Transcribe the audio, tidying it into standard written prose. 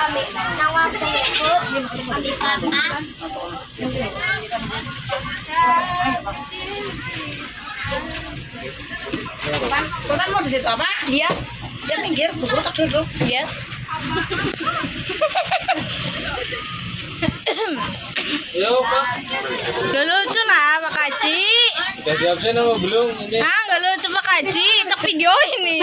Kami nawa po kami papa. Tonton mau di situ apa? Iya. Dia minggir, bubur tak duduk. Iya. Yo, Pak. Gak lucu lah Pak Kaji. Udah siap sih nama belum ini? Ah, gak lucu Pak Kaji. Tak video ini.